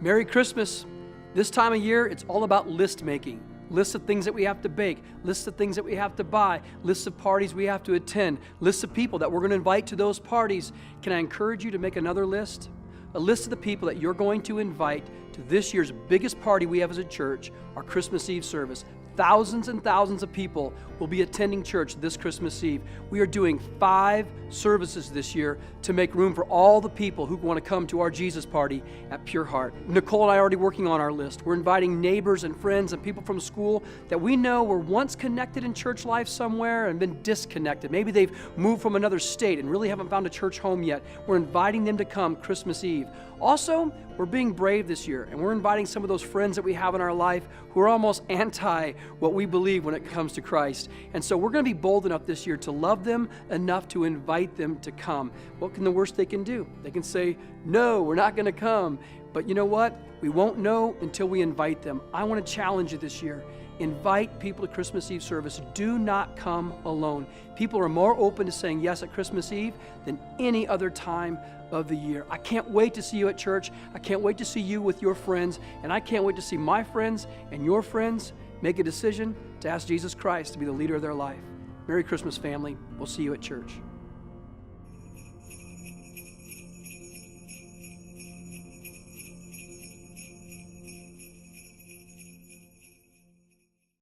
Merry Christmas. This time of year, it's all about list making. Lists of things that we have to bake, lists of things that we have to buy, lists of parties we have to attend, lists of people that we're going to invite to those parties. Can I encourage you to make another list? A list of the people that you're going to invite to this year's biggest party we have as a church, our Christmas Eve service. Thousands and thousands of people will be attending church this Christmas Eve. We are doing 5 services this year to make room for all the people who want to come to our Jesus party at Pure Heart. Nicole and I are already working on our list. We're inviting neighbors and friends and people from school that we know were once connected in church life somewhere and been disconnected. Maybe they've moved from another state and really haven't found a church home yet. We're inviting them to come Christmas Eve. Also, we're being brave this year, and we're inviting some of those friends that we have in our life who are almost anti what we believe when it comes to Christ. And so we're going to be bold enough this year to love them enough to invite them to come. What can the worst they can do? They can say, no, we're not going to come. But you know what? We won't know until we invite them. I want to challenge you this year. Invite people to Christmas Eve service. Do not come alone. People are more open to saying yes at Christmas Eve than any other time of the year. I can't wait to see you at church. I can't wait to see you with your friends. And I can't wait to see my friends and your friends make a decision to ask Jesus Christ to be the leader of their life. Merry Christmas, family. We'll see you at church.